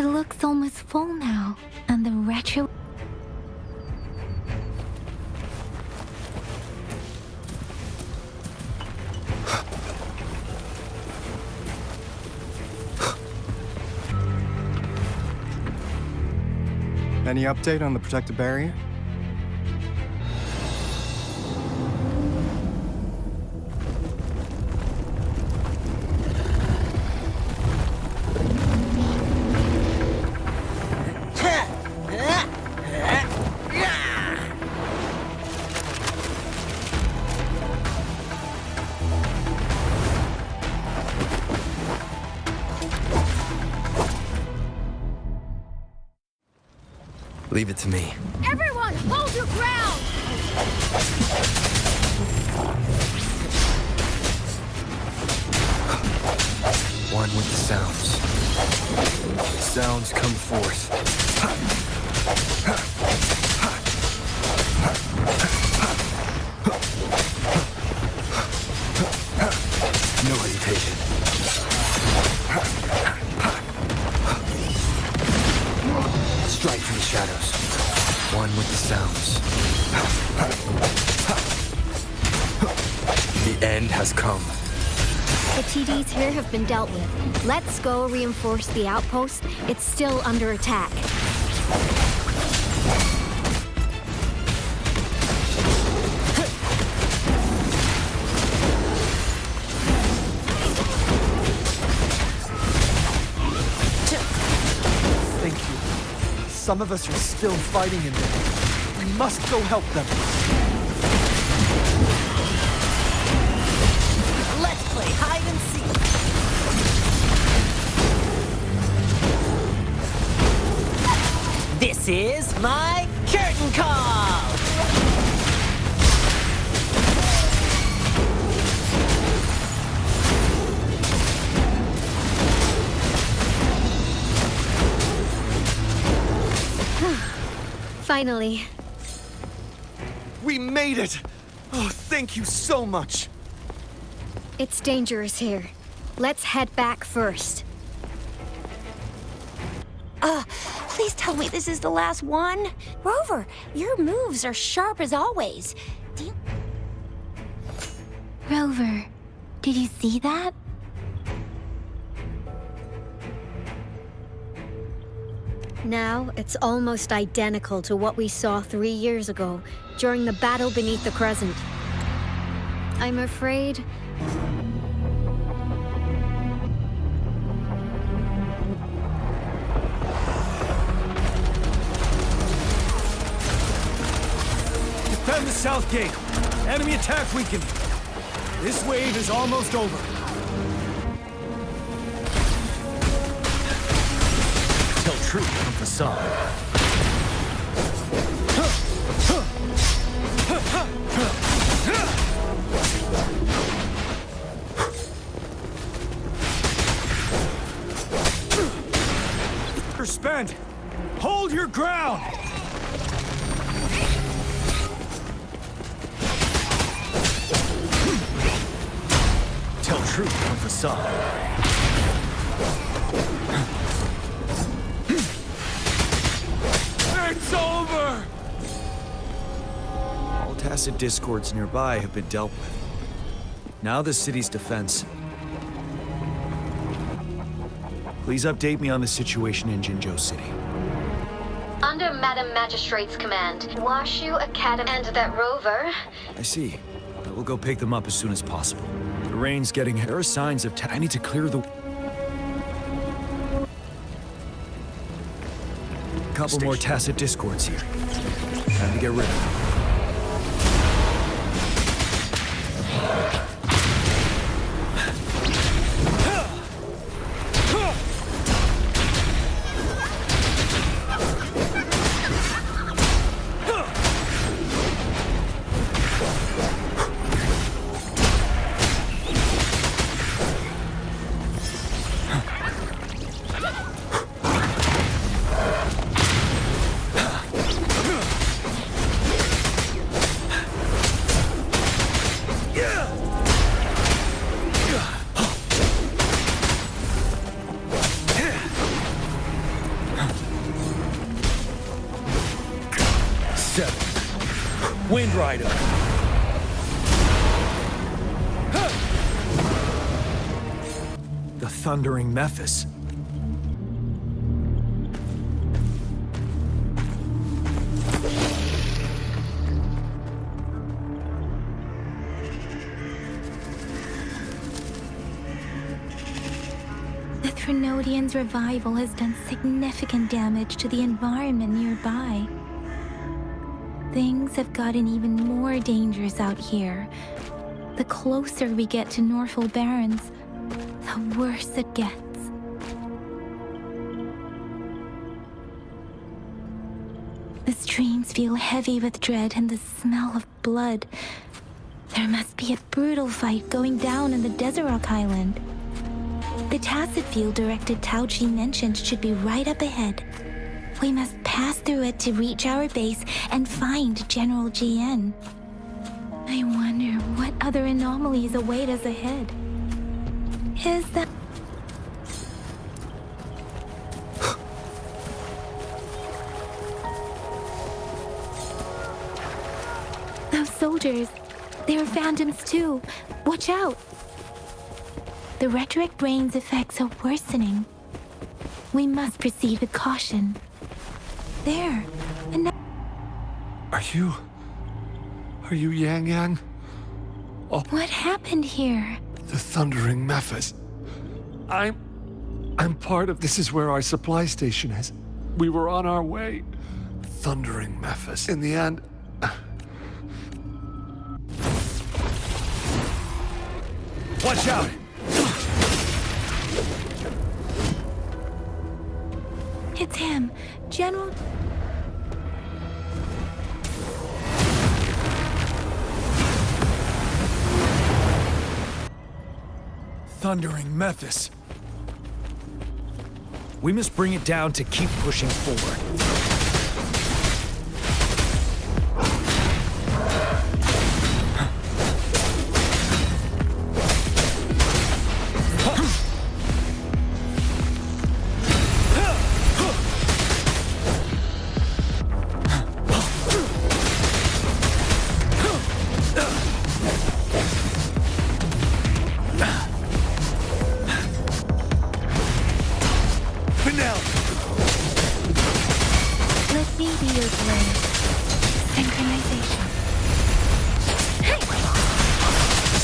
It looks almost full now, and the retro... Any update on the protective barrier? Leave it to me. Everyone, hold your ground! One with the sounds. Sounds come forth. No hesitation. Strike from the shadows. One with the sounds. The end has come. The TDs here have been dealt with. Let's go reinforce the outpost. It's still under attack. Thank you. Some of us are still fighting in there. We must go help them. Let's play hide and seek. This is my curtain call. Finally. We made it! Oh, thank you so much. It's dangerous here. Let's head back first. Please tell me this is the last one. Rover, your moves are sharp as always. Do you... Rover, did you see that? Now, it's almost identical to what we saw 3 years ago, during the battle beneath the Crescent. I'm afraid... Defend the south gate. Enemy attack weakened. This wave is almost over. Tell truth from facade. You're spent. Hold your ground. Tell truth from facade. It's over! All tacit discords nearby have been dealt with. Now the city's defense. Please update me on the situation in Jinzhou City. Under Madam Magistrate's command, Washu Academy and that rover... I see. I will go pick them up as soon as possible. The rain's getting... There are signs of... I need to clear the... Couple more tacit discords here. Time to get rid of them. Wind Rider. The Thundering Mephis. The Threnodian's revival has done significant damage to the environment nearby. Things have gotten even more dangerous out here. The closer we get to Norfolk Barrens, the worse it gets. The streams feel heavy with dread and the smell of blood. There must be a brutal fight going down in the Desert Island. The tacit field directed Tao Chi mentioned should be right up ahead. We must pass through it to reach our base and find General Jiyan. I wonder what other anomalies await us ahead. Is that... Those soldiers, they are phantoms too. Watch out! The retroact rain's effects are worsening. We must proceed with caution. There, Are you Yang Yang? what happened here? The Thundering Mephis. I'm part of... This is where our supply station is. We were on our way. Thundering Mephis. In the end... Watch out! It's him, General... Thundering Mephis. We must bring it down to keep pushing forward. Let me be your blade. Synchronization.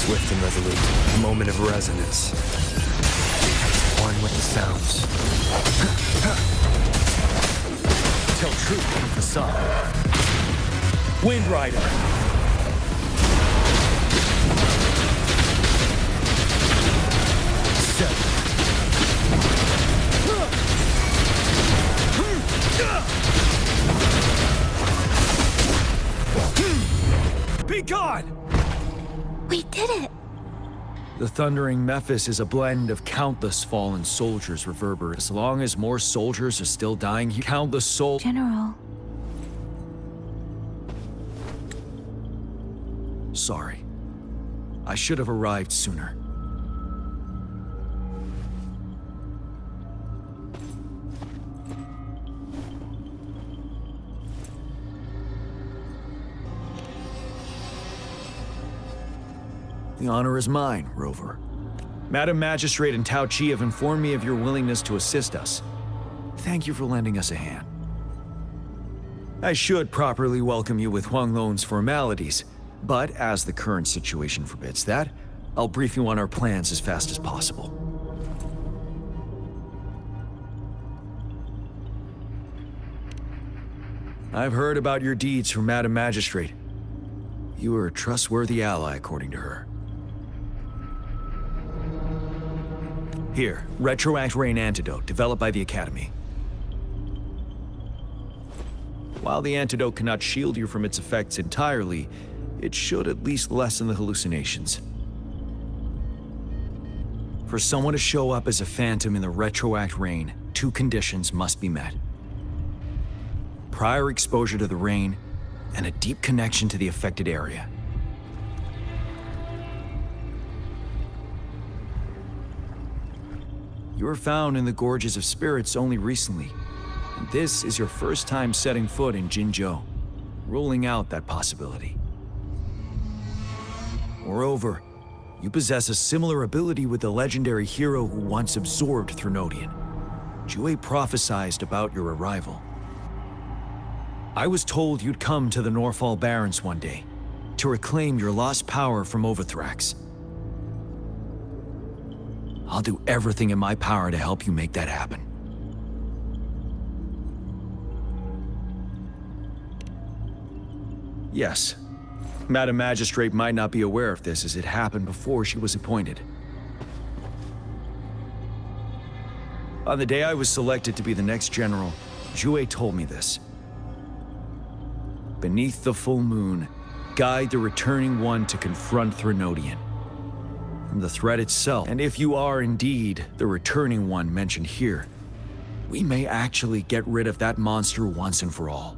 Swift and resolute. Moment of resonance. One with the sounds. Tell truth from facade. Wind Rider. Be gone! We did it! The Thundering Mephis is a blend of countless fallen soldiers reverberate. As long as more soldiers are still dying, countless souls... General, Sorry. I should have arrived sooner. The honor is mine, Rover. Madam Magistrate and Tao Chi have informed me of your willingness to assist us. Thank you for lending us a hand. I should properly welcome you with Huang Lon's formalities, but as the current situation forbids that, I'll brief you on our plans as fast as possible. I've heard about your deeds from Madam Magistrate. You are a trustworthy ally, according to her. Here, Retroact Rain Antidote, developed by the Academy. While the antidote cannot shield you from its effects entirely, it should at least lessen the hallucinations. For someone to show up as a phantom in the Retroact Rain, 2 conditions must be met. Prior exposure to the rain, and a deep connection to the affected area. You were found in the Gorges of Spirits only recently, and this is your first time setting foot in Jinzhou, ruling out that possibility. Moreover, you possess a similar ability with the legendary hero who once absorbed Threnodian. Jiyan prophesied about your arrival. I was told you'd come to the Norfall Barrens one day, to reclaim your lost power from Overthrax. I'll do everything in my power to help you make that happen. Yes, Madam Magistrate might not be aware of this as it happened before she was appointed. On the day I was selected to be the next general, Jiyan told me this. Beneath the full moon, guide the returning one to confront Threnodian. From the threat itself, and if you are indeed the returning one mentioned here, we may actually get rid of that monster once and for all.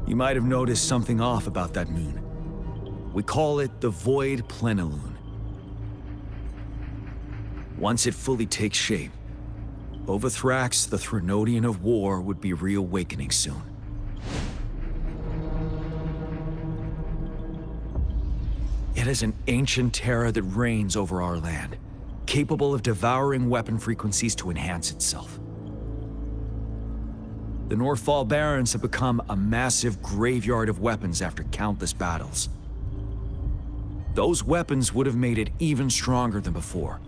You might have noticed something off about that moon. We call it the Void Plenilune. Once it fully takes shape, Overthrax, the Threnodian of War, would be reawakening soon. It is an ancient terror that reigns over our land, capable of devouring weapon frequencies to enhance itself. The Norfall Barrens have become a massive graveyard of weapons after countless battles. Those weapons would have made it even stronger than before.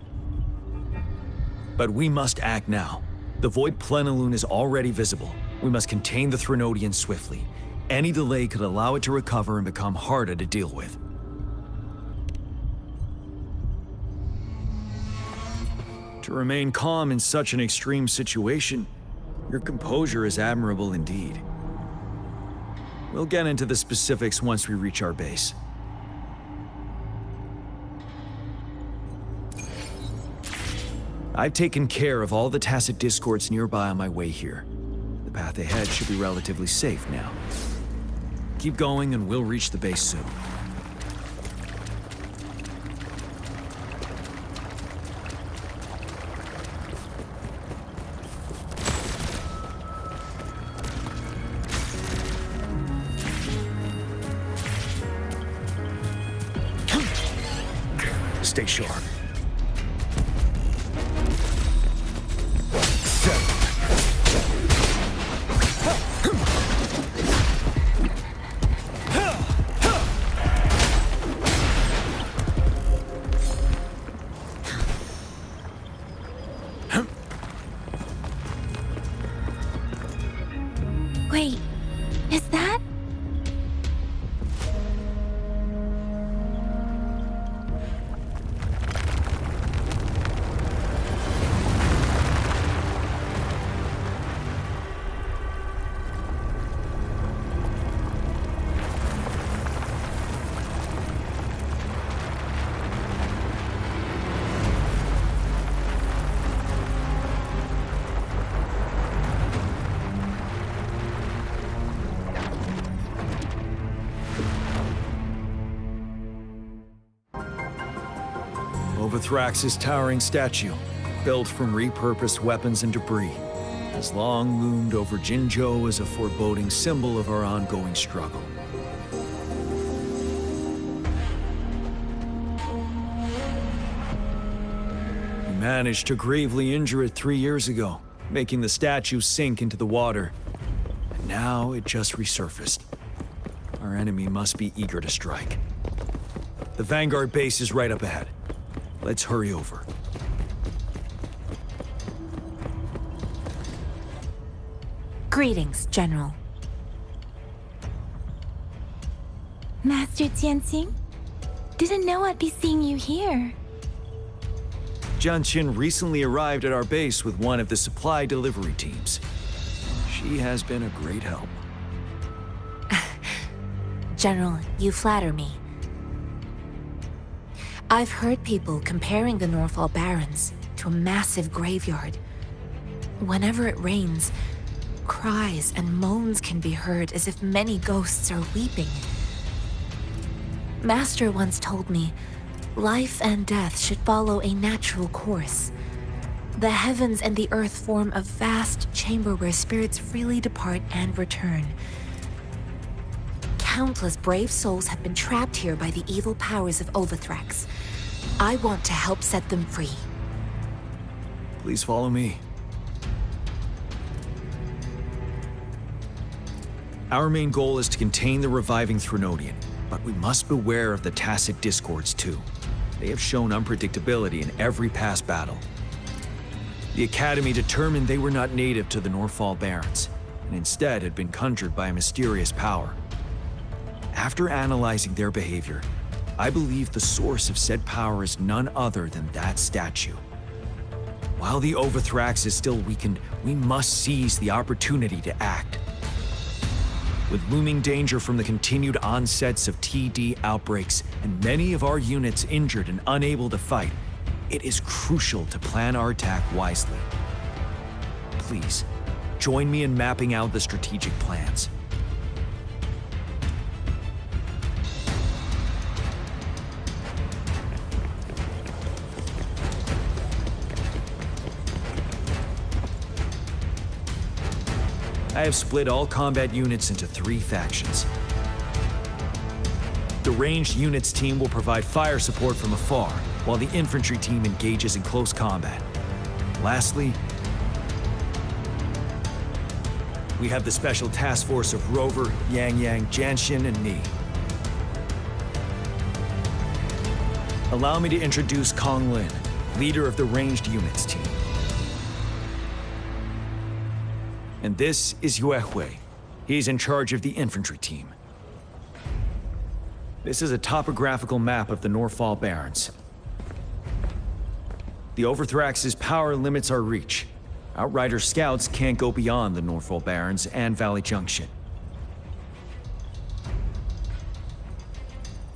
But we must act now. The Void Plenilune is already visible. We must contain the Threnodian swiftly. Any delay could allow it to recover and become harder to deal with. To remain calm in such an extreme situation, your composure is admirable indeed. We'll get into the specifics once we reach our base. I've taken care of all the tacit discords nearby on my way here. The path ahead should be relatively safe now. Keep going and we'll reach the base soon. Stay sharp. Wait, is that? Overthrax's towering statue, built from repurposed weapons and debris, has long loomed over Jinzhou as a foreboding symbol of our ongoing struggle. We managed to gravely injure it 3 years ago, making the statue sink into the water. And now it just resurfaced. Our enemy must be eager to strike. The Vanguard base is right up ahead. Let's hurry over. Greetings, General. Master Jiyan? Didn't know I'd be seeing you here. Jiyan recently arrived at our base with one of the supply delivery teams. She has been a great help. General, you flatter me. I've heard people comparing the Norfall Barrens to a massive graveyard. Whenever it rains, cries and moans can be heard as if many ghosts are weeping. Master once told me, life and death should follow a natural course. The heavens and the earth form a vast chamber where spirits freely depart and return. countless brave souls have been trapped here by the evil powers of Overthrax. I want to help set them free. Please follow me. Our main goal is to contain the reviving Threnodian, but we must beware of the tacit discords too. They have shown unpredictability in every past battle. The Academy determined they were not native to the Norfall Barrens, and instead had been conjured by a mysterious power. After analyzing their behavior, I believe the source of said power is none other than that statue. While the Overthrax is still weakened, we must seize the opportunity to act. With looming danger from the continued onsets of TD outbreaks and many of our units injured and unable to fight, it is crucial to plan our attack wisely. Please, join me in mapping out the strategic plans. I have split all combat units into 3 factions. The ranged units team will provide fire support from afar, while the infantry team engages in close combat. Lastly, we have the special task force of Rover, Yang, Janshin, and Ni. Allow me to introduce Kong Lin, leader of the ranged units team. And this is Yue Hui. He's in charge of the infantry team. This is a topographical map of the Norfall Barrens. The Overthrax's power limits our reach. Outrider scouts can't go beyond the Norfall Barrens and Valley Junction.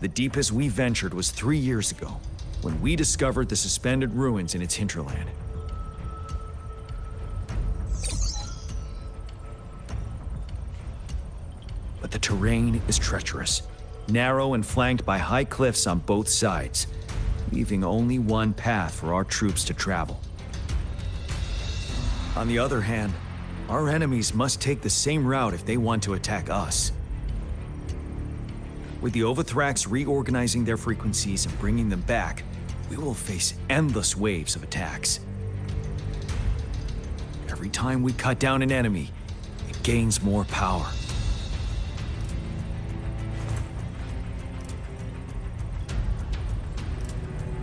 The deepest we ventured was 3 years ago, when we discovered the suspended ruins in its hinterland. But the terrain is treacherous, narrow and flanked by high cliffs on both sides, leaving only one path for our troops to travel. On the other hand, our enemies must take the same route if they want to attack us. With the Overthrax reorganizing their frequencies and bringing them back, we will face endless waves of attacks. Every time we cut down an enemy, it gains more power.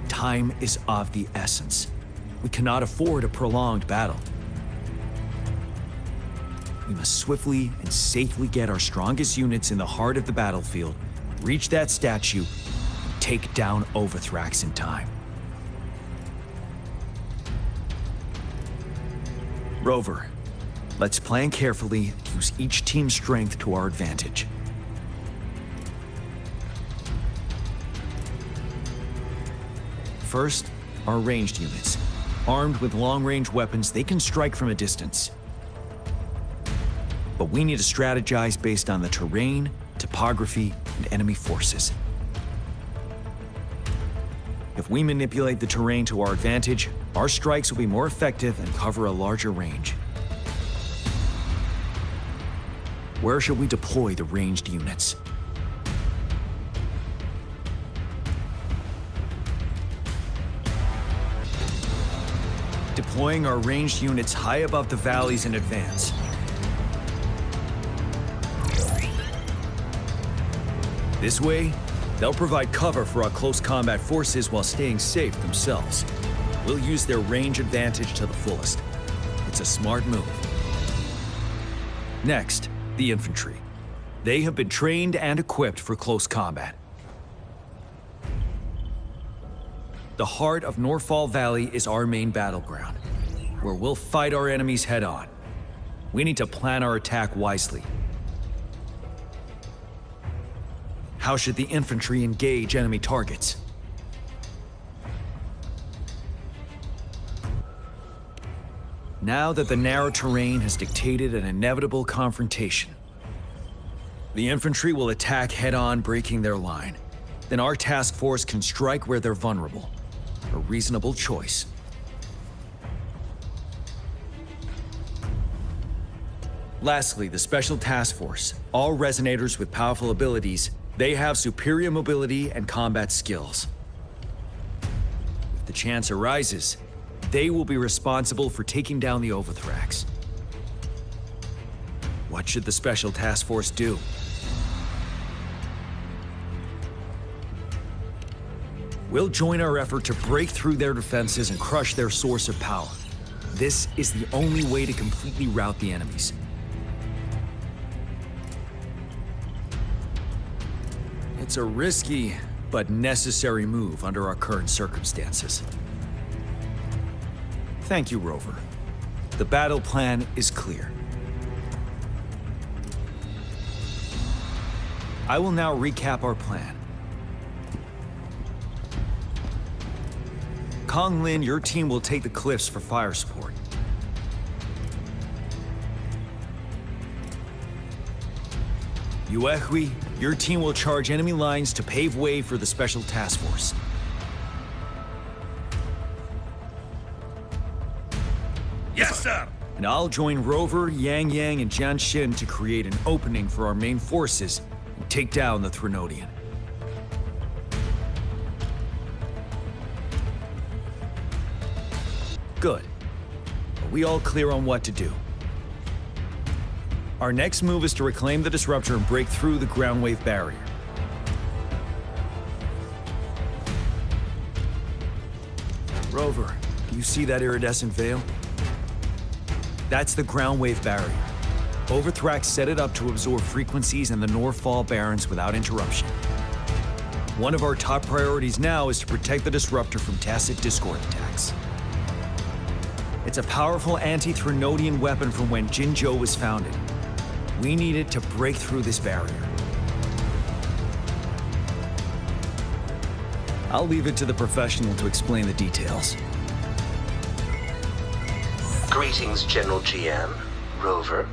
Time is of the essence. We cannot afford a prolonged battle. We must swiftly and safely get our strongest units in the heart of the battlefield, reach that statue, and take down Overthrax in time. Rover, let's plan carefully and use each team's strength to our advantage. First, our ranged units. Armed with long-range weapons, they can strike from a distance. But we need to strategize based on the terrain, topography, and enemy forces. If we manipulate the terrain to our advantage, our strikes will be more effective and cover a larger range. Where should we deploy the ranged units? Deploying our ranged units high above the valleys in advance. This way, they'll provide cover for our close combat forces while staying safe themselves. We'll use their range advantage to the fullest. It's a smart move. Next, the infantry. They have been trained and equipped for close combat. The heart of Norfall Valley is our main battleground, where we'll fight our enemies head-on. We need to plan our attack wisely. How should the infantry engage enemy targets? Now that the narrow terrain has dictated an inevitable confrontation, the infantry will attack head-on, breaking their line. Then our task force can strike where they're vulnerable. A reasonable choice. Lastly, the Special Task Force. All resonators with powerful abilities, they have superior mobility and combat skills. If the chance arises, they will be responsible for taking down the Overthrax. What should the Special Task Force do? We'll join our effort to break through their defenses and crush their source of power. This is the only way to completely rout the enemies. It's a risky, but necessary move under our current circumstances. Thank you, Rover. The battle plan is clear. I will now recap our plan. Kong Lin, your team will take the cliffs for fire support. Yuehui, your team will charge enemy lines to pave way for the Special Task Force. Yes, sir! And I'll join Rover, Yang, and Jiyan to create an opening for our main forces and take down the Threnodian. Good. Are we all clear on what to do? Our next move is to reclaim the Disruptor and break through the ground wave barrier. Rover, do you see that iridescent veil? That's the ground wave barrier. Overthrax set it up to absorb frequencies in the Northfall Barrens without interruption. One of our top priorities now is to protect the Disruptor from Tacit Discord attacks. It's a powerful anti-Threnodian weapon from when Jinzhou was founded. We need it to break through this barrier. I'll leave it to the professional to explain the details. Greetings, General Jiyan. Rover.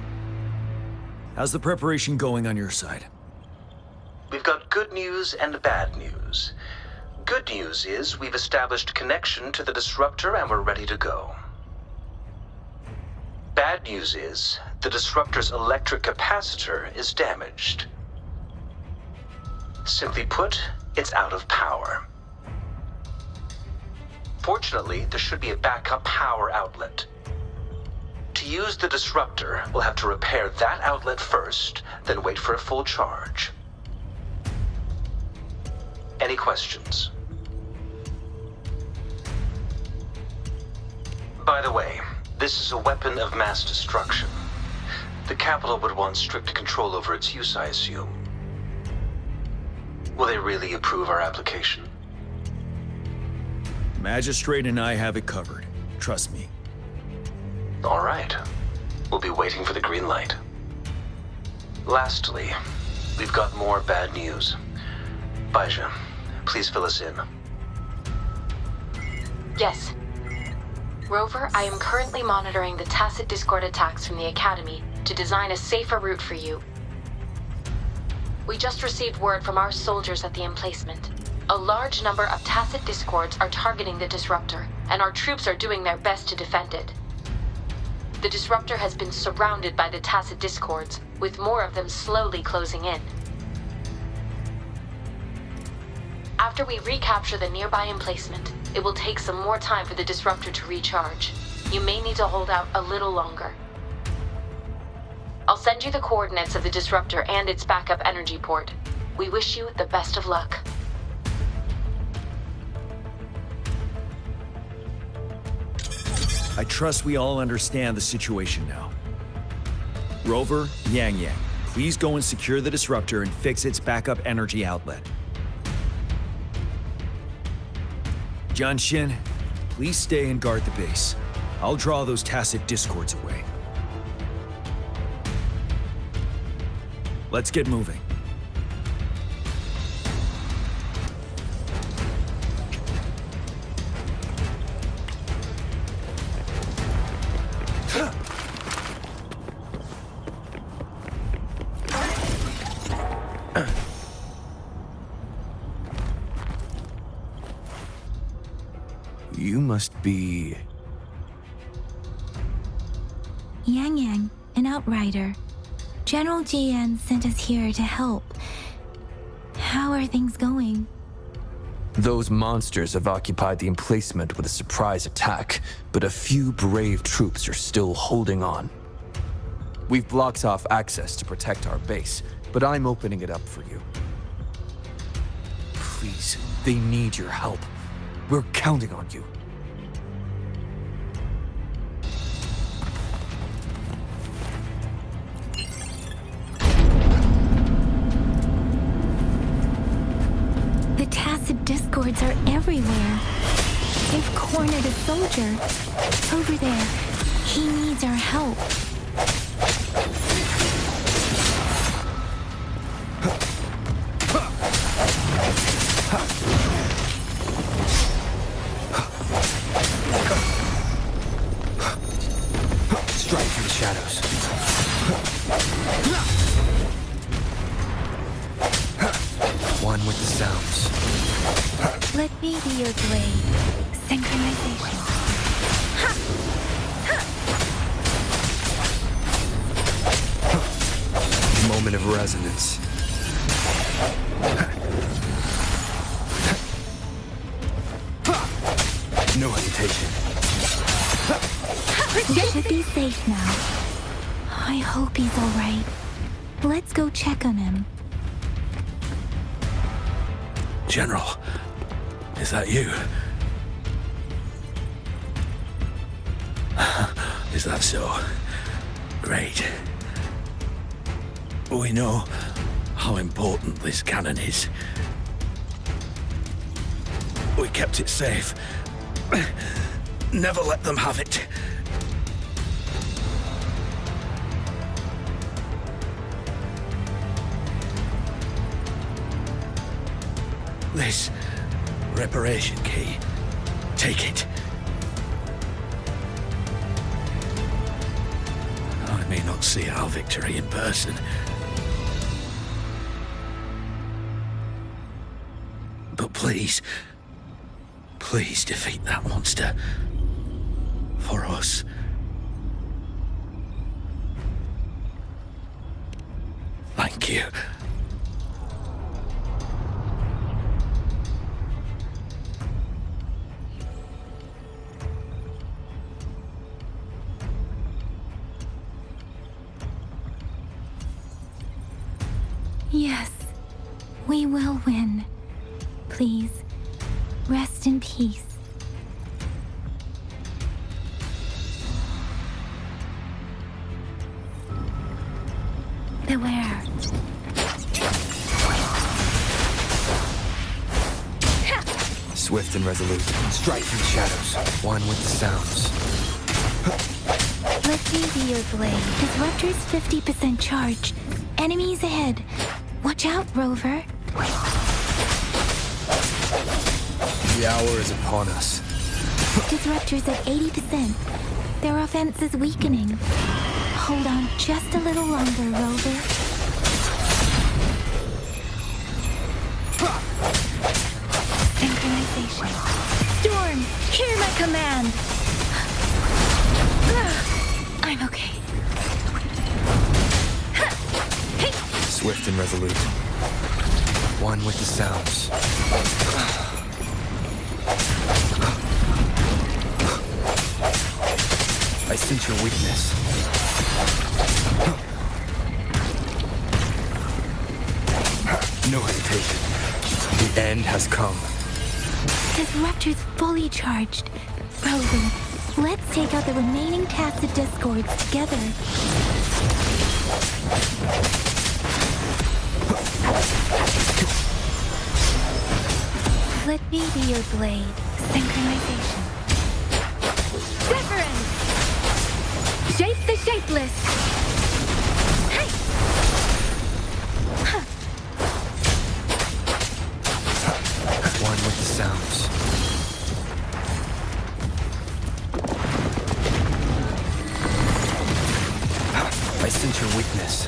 How's the preparation going on your side? We've got good news and bad news. Good news is we've established connection to the Disruptor and we're ready to go. Bad news is the Disruptor's electric capacitor is damaged. Simply put, it's out of power. Fortunately, there should be a backup power outlet. To use the Disruptor, we'll have to repair that outlet first, then wait for a full charge. Any questions? By the way, this is a weapon of mass destruction. The capital would want strict control over its use, I assume. Will they really approve our application? Magistrate and I have it covered. Trust me. All right. We'll be waiting for the green light. Lastly, we've got more bad news. Baija, please fill us in. Yes. Rover, I am currently monitoring the Tacit Discord attacks from the Academy to design a safer route for you. We just received word from our soldiers at the emplacement. A large number of Tacit Discords are targeting the Disruptor, and our troops are doing their best to defend it. The Disruptor has been surrounded by the Tacit Discords, with more of them slowly closing in. After we recapture the nearby emplacement, it will take some more time for the Disruptor to recharge. You may need to hold out a little longer. I'll send you the coordinates of the Disruptor and its backup energy port. We wish you the best of luck. I trust we all understand the situation now. Rover, Yang, please go and secure the Disruptor and fix its backup energy outlet. Jiyan, please stay and guard the base. I'll draw those Tacit Discords away. Let's get moving. You must be... Yang, an outrider. General Jiyan sent us here to help. How are things going? Those monsters have occupied the emplacement with a surprise attack, but a few brave troops are still holding on. We've blocked off access to protect our base, but I'm opening it up for you. Please, they need your help. We're counting on you. The tacit discords are everywhere. They've cornered a soldier. Over there. He needs our help. Strike through the shadows. One with the sounds. Let me be your blade. Synchronization. Moment of resonance. No hesitation. He should be safe now. I hope he's all right. Let's go check on him. General, is that you? Is that so? Great. We know how important this cannon is. We kept it safe. Never let them have it. This reparation key. Take it. I may not see our victory in person. But please, please defeat that monster. For us. Thank you. Yes, we will win. Please, rest in peace. Beware. Swift and resolute. Strike through the shadows. One with the sounds. Let me be your blade. Disruptor's 50% charge. Enemies ahead. Watch out, Rover. The hour is upon us. Disruptor's at 80%. Their offense is weakening. Hold on just a little longer, Rover. Synchronization. Storm, hear my command. I'm okay. Swift and resolute. One with the sounds. I sense your weakness. No hesitation. The end has come. Disruptor's fully charged. Rover, let's take out the remaining tacit discords together. Let me be your blade. Synchronization. Difference! Shape the shapeless! Hey! Huh. One with the sounds. I sense your weakness.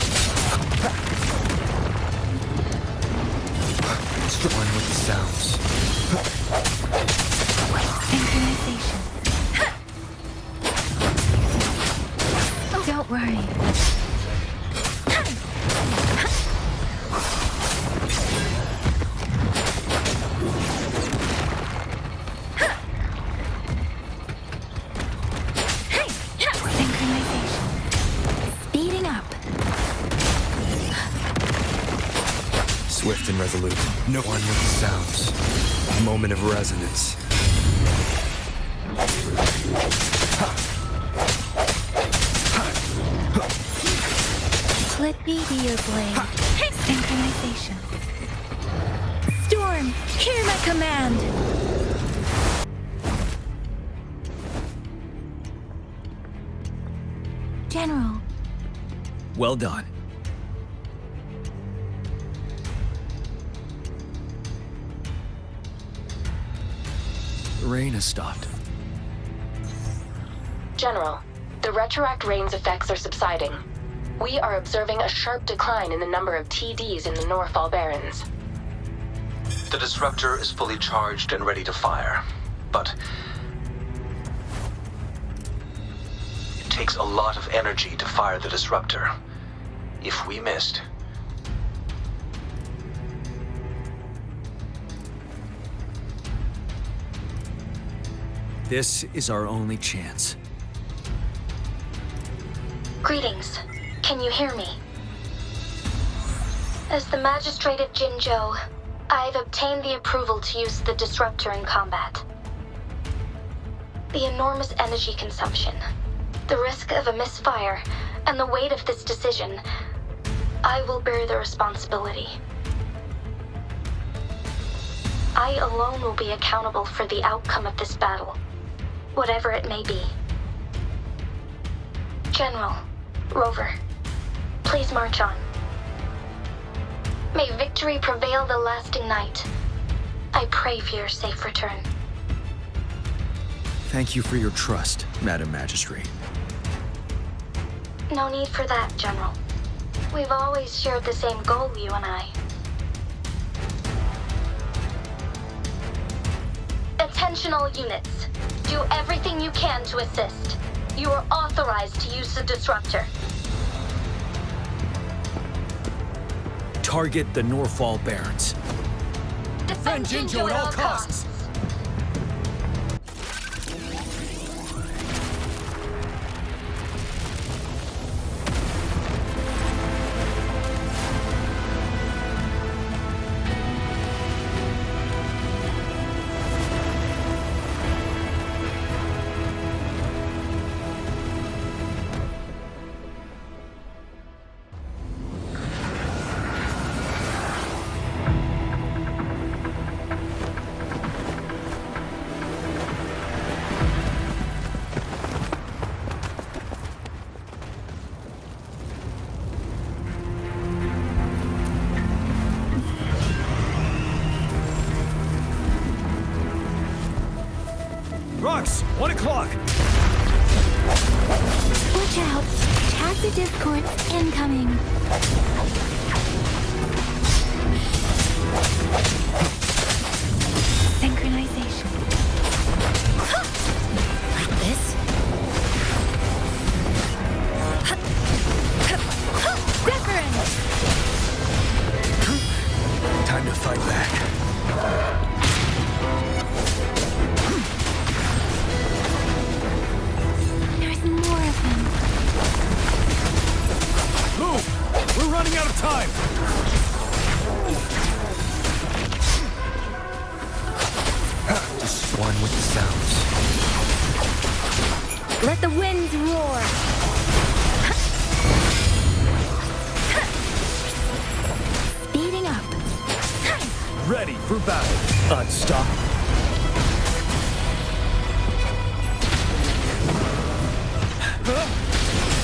One with the sounds. Synchronization. Don't worry. resolute. No one with the sounds. Moment of resonance. Let me be your blade. Synchronization. Storm, hear my command! General, Well done. The rain has stopped. General, the retroact rain's effects are subsiding. We are observing a sharp decline in the number of TDs in the Norfall Barrens. The disruptor is fully charged and ready to fire, but it takes a lot of energy to fire the disruptor. If we missed, This is our only chance. Greetings. Can you hear me? As the Magistrate of Jinzhou, I've obtained the approval to use the disruptor in combat. The enormous energy consumption, the risk of a misfire, and the weight of this decision, I will bear the responsibility. I alone will be accountable for the outcome of this battle, whatever it may be. General, Rover, please march on. May victory prevail the lasting night. I pray for your safe return. Thank you for your trust, Madam Magistrate. No need for that, General. We've always shared the same goal, you and I. Attention all units. Do everything you can to assist. You are authorized to use the disruptor. Target the Norfall Barrens. Defend Jinzhou at all costs. Rocks, 1 o'clock. Watch out! Tacit discords incoming. Synchronization. Like this? Reference! Time to fight back. There's more of them. Move! We're running out of time! Just one with the sounds. Let the winds roar. Speeding up. Ready for battle. Unstoppable.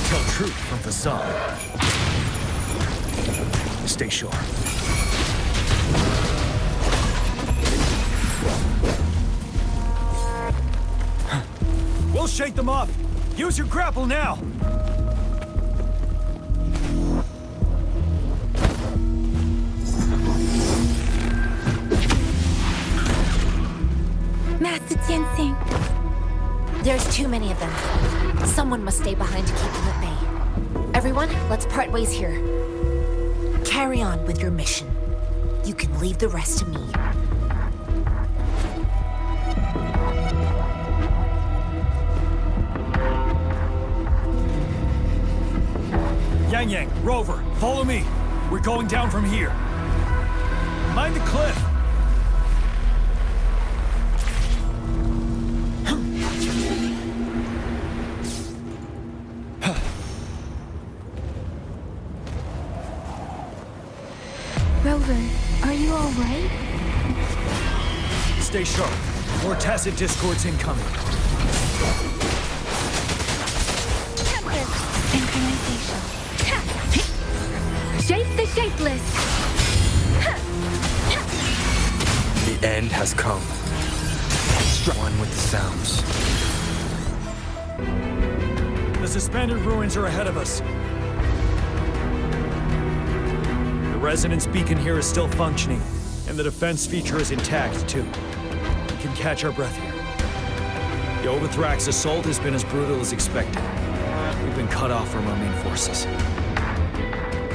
Tell truth from facade. Stay sharp. We'll shake them off. Use your grapple now. Master Jiyan. There's too many of them. Someone must stay behind to keep them at bay. Everyone, let's part ways here. Carry on with your mission. You can leave the rest to me. Yang, Rover, follow me. We're going down from here. Mind the cliff! Rover, are you all right? Stay sharp. More tacit discords incoming. Synchronization. Shape the shapeless! The end has come. One with the sounds. The suspended ruins are ahead of us. The resonance beacon here is still functioning, and the defense feature is intact, too. We can catch our breath here. The Overthrax assault has been as brutal as expected. We've been cut off from our main forces.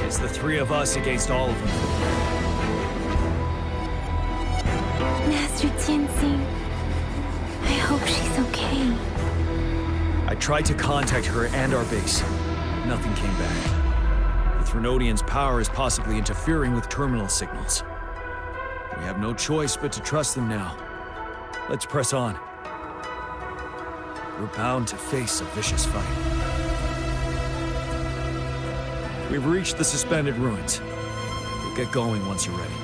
It's the three of us against all of them. Master Jiyan, I hope she's okay. I tried to contact her and our base. Nothing came back. The Threnodian's power is possibly interfering with terminal signals. We have no choice but to trust them now. Let's press on. We're bound to face a vicious fight. We've reached the suspended ruins. We'll get going once you're ready.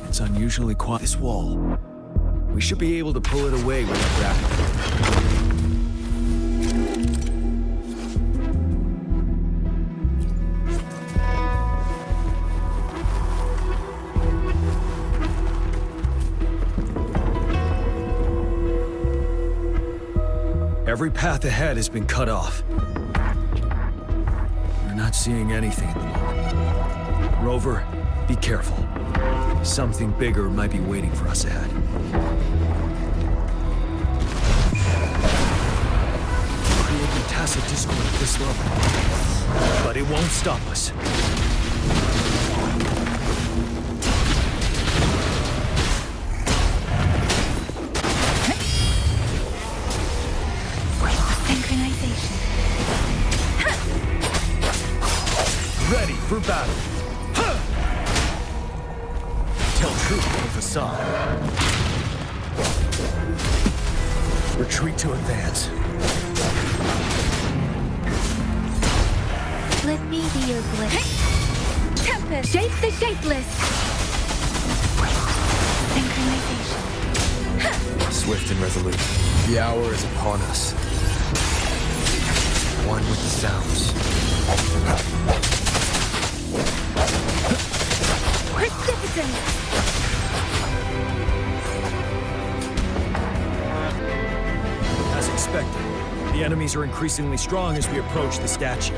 It's unusually quiet. This wall. We should be able to pull it away without gravity. Every path ahead has been cut off. We're not seeing anything at the moment. Rover, be careful. Something bigger might be waiting for us ahead. Creating tacit discord at this level. But it won't stop us. Ready for battle. Tell truth from facade. Retreat to advance. Let me be your blade. Tempest! Shape the shapeless! Synchronization. Swift and resolute. The hour is upon us. One with the sounds. Precipitant! As expected, the enemies are increasingly strong as we approach the statue.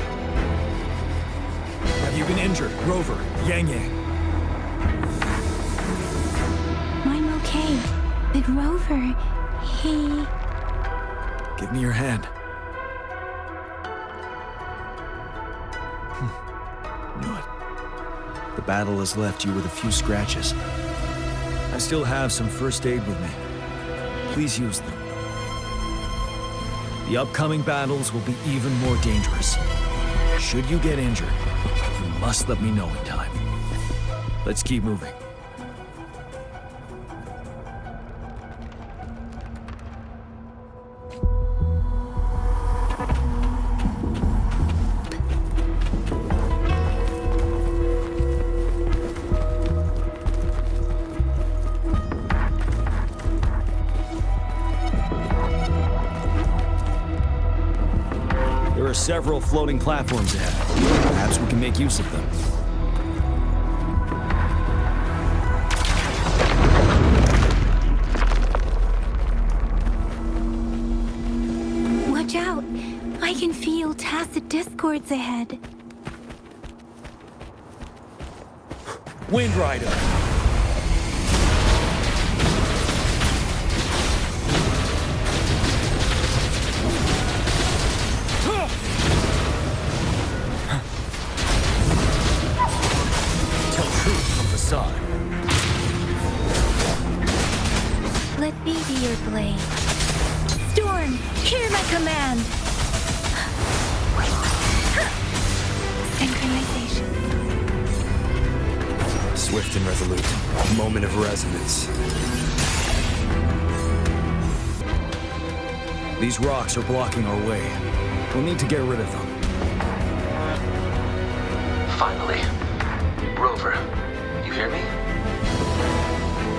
Have you been injured, Rover, Yang Yang? I'm okay. But Rover, he... Give me your hand. Knew it. The battle has left you with a few scratches. I still have some first aid with me. Please use them. The upcoming battles will be even more dangerous. Should you get injured, you must let me know in time. Let's keep moving. There are several floating platforms ahead. Perhaps we can make use of them. Watch out! I can feel tacit discords ahead. Wind Rider! Let me be your blade. Storm, hear my command! Swift and resolute. Moment of resonance. These rocks are blocking our way. We'll need to get rid of them. Finally. Rover, you hear me?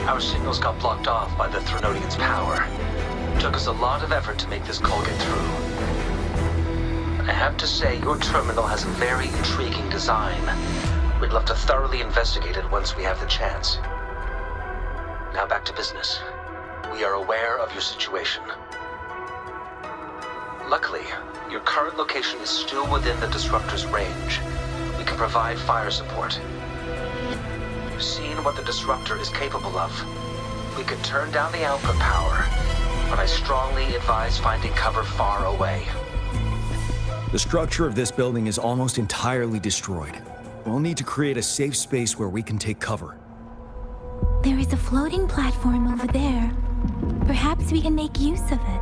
Our signals got blocked off by the Threnodian's power. Took us a lot of effort to make this call get through. I have to say, your terminal has a very intriguing design. We'd love to thoroughly investigate it once we have the chance. Now back to business. We are aware of your situation. Luckily, your current location is still within the Disruptor's range. We can provide fire support. You've seen what the Disruptor is capable of. We could turn down the output power, but I strongly advise finding cover far away. The structure of this building is almost entirely destroyed. We'll need to create a safe space where we can take cover. There is a floating platform over there. Perhaps we can make use of it.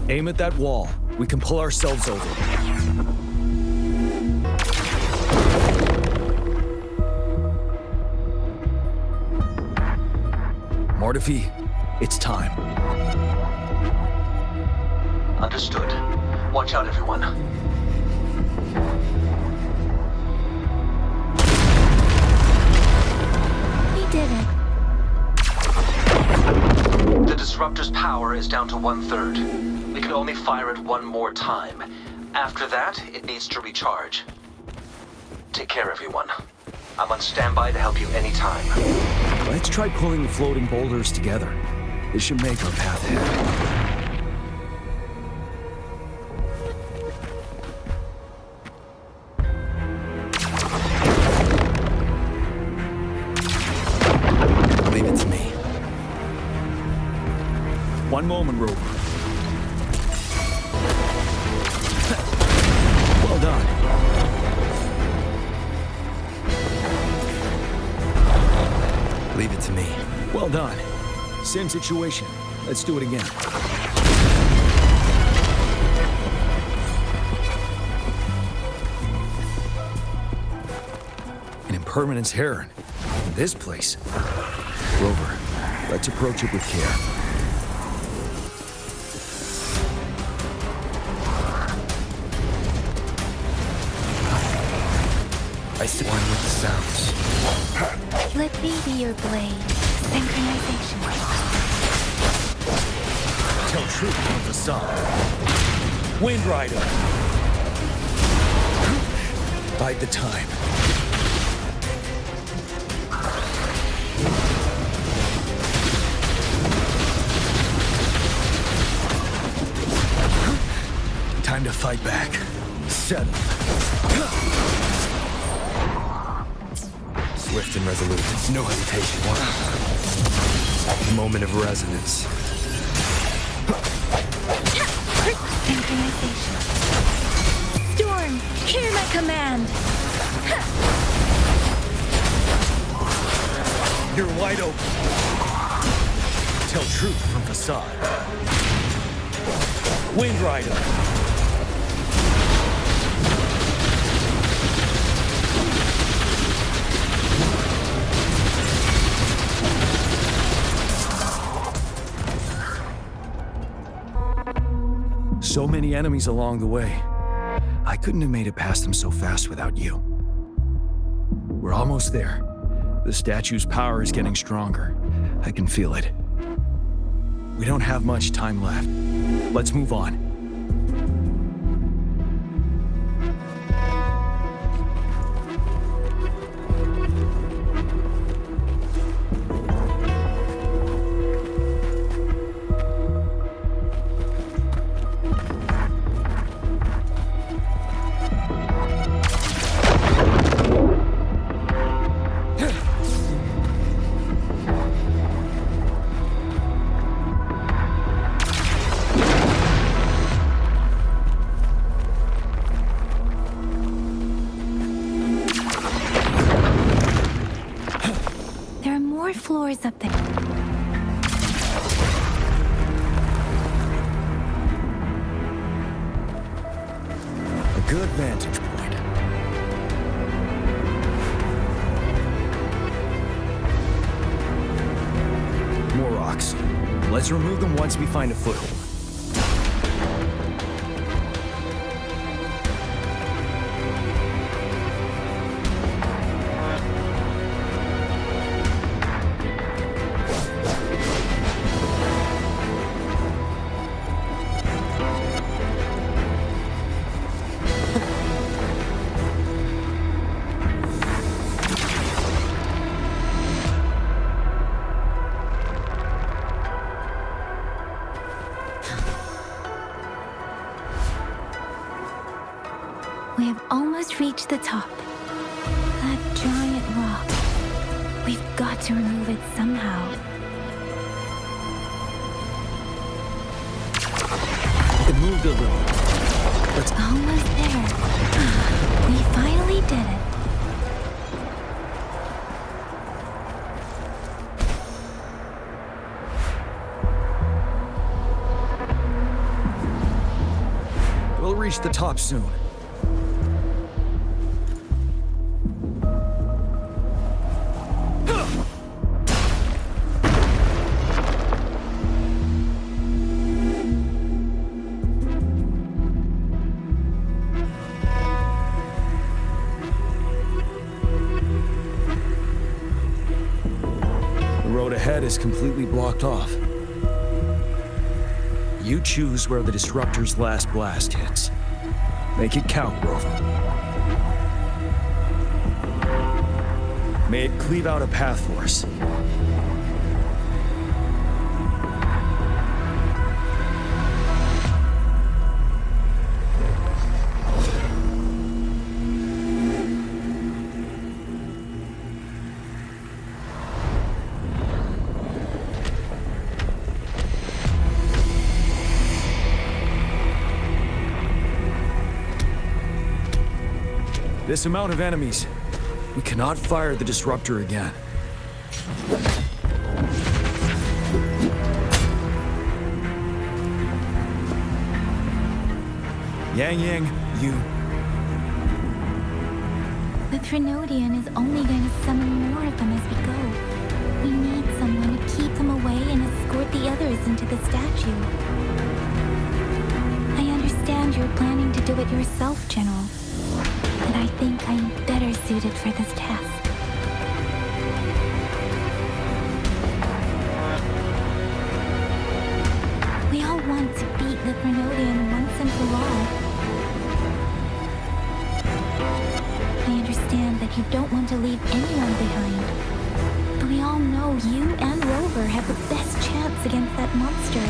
Aim at that wall. We can pull ourselves over. Mortefi, it's time. Understood. Watch out, everyone. We did it. The Disruptor's power is down to 1/3. We can only fire it one more time. After that, it needs to recharge. Take care, everyone. I'm on standby to help you anytime. Let's try pulling the floating boulders together. This should make our path ahead. Leave it to me. One moment, Rover. Well done. Leave it to me. Well done. Same situation. Let's do it again. An impermanence heron. This place. Rover, let's approach it with care. I see one with the sounds. Let me be your blade. Synchronization. Tell truth from the sun. Wind Rider. Bide the time. Time to fight back. Settle. Swift and resolute. No hesitation. Moment of resonance. Synchronization. Storm, hear my command. You're wide open. Tell truth from facade. Wind Rider. So many enemies along the way. I couldn't have made it past them so fast without you. We're almost there. The statue's power is getting stronger. I can feel it. We don't have much time left. Let's move on. Floors up there. vantage point. More rocks. Let's remove them once we find a foothold. We have almost reached the top. That giant rock. We've got to remove it somehow. It moved a little. Let's... Almost there. We finally did it. We'll reach the top soon. The road ahead is completely blocked off. You choose where the Disruptor's last blast hits. Make it count, Rover. May it cleave out a path for us. This amount of enemies, we cannot fire the Disruptor again. Yang, you... The Trinodian is only going to summon more of them as we go. We need someone to keep them away and escort the others into the statue. I understand you're planning to do it yourself, General. And I think I'm better suited for this task. We all want to beat the Trinodian once and for all. I understand that you don't want to leave anyone behind. But we all know you and Rover have the best chance against that monster.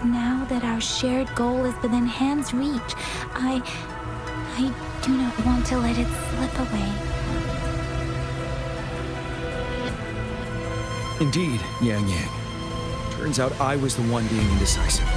Now that our shared goal is within hand's reach, I do not want to let it slip away. Indeed, Yang. Turns out I was the one being indecisive.